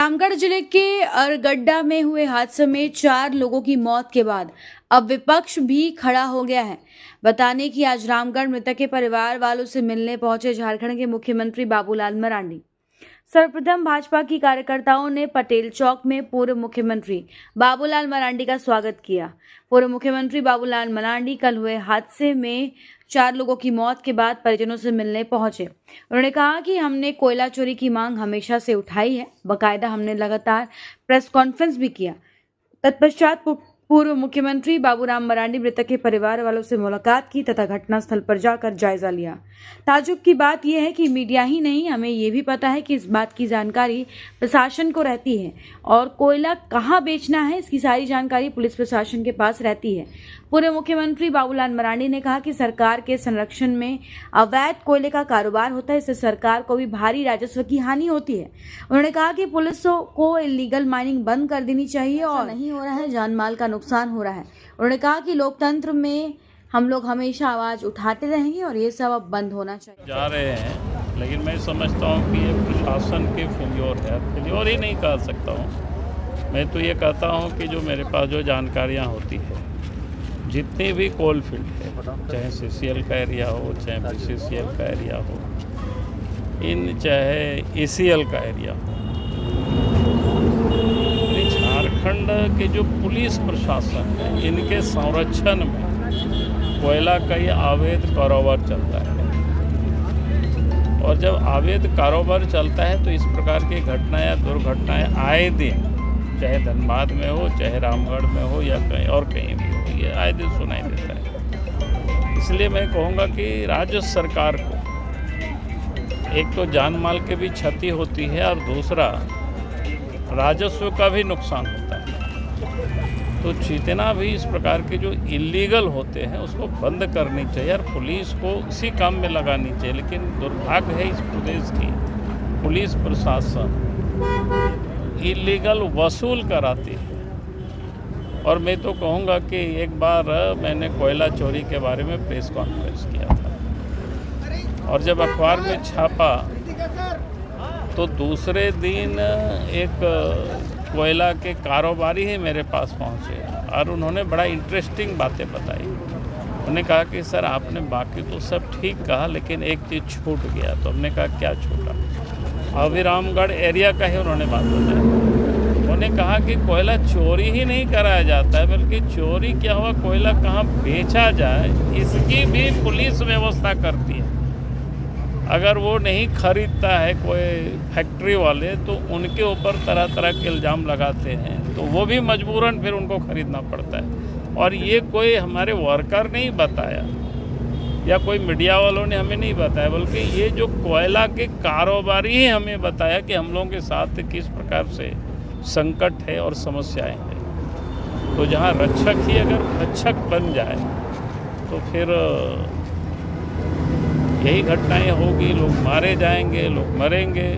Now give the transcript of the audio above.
रामगढ़ जिले के अरगड्डा में हुए हादसे में 4 लोगों की मौत के बाद अब विपक्ष भी खड़ा हो गया है। बताने कि आज रामगढ़ मृतक के परिवार वालों से मिलने पहुंचे झारखंड के मुख्यमंत्री बाबूलाल मरांडी। सर्वप्रथम भाजपा की कार्यकर्ताओं ने पटेल चौक में पूर्व मुख्यमंत्री बाबूलाल मरांडी का स्वागत किया। पूर्व मुख्यमंत्री बाबूलाल मरांडी कल हुए हादसे में 4 लोगों की मौत के बाद परिजनों से मिलने पहुंचे। उन्होंने कहा कि हमने कोयला चोरी की मांग हमेशा से उठाई है। बाकायदा हमने लगातार प्रेस कॉन्फ्रेंस भी किया। तत्पश्चात पूर्व मुख्यमंत्री बाबूराम मरांडी मृतक के परिवार वालों से मुलाकात की तथा घटनास्थल पर जाकर जायजा लिया। ताज्जुब की बात यह है कि मीडिया ही नहीं, हमें ये भी पता है कि इस बात की जानकारी प्रशासन को रहती है और कोयला कहाँ बेचना है इसकी सारी जानकारी पुलिस प्रशासन के पास रहती है। पूर्व मुख्यमंत्री बाबूलाल मरांडी ने कहा कि सरकार के संरक्षण में अवैध कोयले का कारोबार होता है, इससे सरकार को भी भारी राजस्व की हानि होती है। उन्होंने कहा कि पुलिस को इलीगल माइनिंग बंद कर देनी चाहिए और नहीं हो रहा है, जान माल का नुकसान हो रहा है। उन्होंने कहा कि लोकतंत्र में हम लोग हमेशा आवाज उठाते रहेंगे और ये सब अब बंद होना चाहिए। जा रहे हैं, लेकिन मैं समझता हूँ कि ये प्रशासन के फेल्योर है। फेल्योर ही नहीं कह सकता हूँ, मैं तो ये कहता हूँ कि जो मेरे पास जो जानकारियाँ होती है, जितने भी कोल फील्ड है, चाहे CCL का एरिया हो, चाहे BCCL का एरिया हो, चाहे ACL का एरिया हो, झारखंड के जो पुलिस प्रशासन है, इनके संरक्षण में कोयला का ये अवैध कारोबार चलता है। और जब अवैध कारोबार चलता है तो इस प्रकार की घटनाएं या दुर्घटनाएं आए दिन, चाहे धनबाद में हो, चाहे रामगढ़ में हो या कहीं और कहीं भी हो, ये आए दिन सुनाई देता है। इसलिए मैं कहूँगा कि राज्य सरकार को एक तो जान माल की भी क्षति होती है और दूसरा राजस्व का भी नुकसान होता है। तो जितना भी इस प्रकार के जो इलीगल होते हैं उसको बंद करनी चाहिए और पुलिस को इसी काम में लगानी चाहिए। लेकिन दुर्भाग्य है इस प्रदेश की पुलिस प्रशासन इलीगल वसूल कराती है। और मैं तो कहूँगा कि एक बार मैंने कोयला चोरी के बारे में प्रेस कॉन्फ्रेंस किया था और जब अखबार में छापा तो दूसरे दिन एक कोयला के कारोबारी ही मेरे पास पहुँचे और उन्होंने बड़ा इंटरेस्टिंग बातें बताई। उन्होंने कहा कि सर आपने बाकी तो सब ठीक कहा, लेकिन एक चीज़ छूट गया। तो हमने कहा क्या छूटा? अभी रामगढ़ एरिया का ही उन्होंने बात बताया। उन्होंने कहा कि कोयला चोरी ही नहीं कराया जाता है, बल्कि चोरी क्या हुआ, कोयला कहाँ बेचा जाए इसकी भी पुलिस व्यवस्था करती है। अगर वो नहीं खरीदता है कोई फैक्ट्री वाले तो उनके ऊपर तरह तरह के इल्ज़ाम लगाते हैं, तो वो भी मजबूरन फिर उनको खरीदना पड़ता है। और ये कोई हमारे वर्कर नहीं बताया या कोई मीडिया वालों ने हमें नहीं बताया, बल्कि ये जो कोयला के कारोबारी ही हमें बताया कि हम लोगों के साथ किस प्रकार से संकट है और समस्याएं हैं। तो जहाँ रक्षक ही अगर भक्षक बन जाए तो फिर यही घटनाएं होगी, लोग मारे जाएंगे, लोग मरेंगे।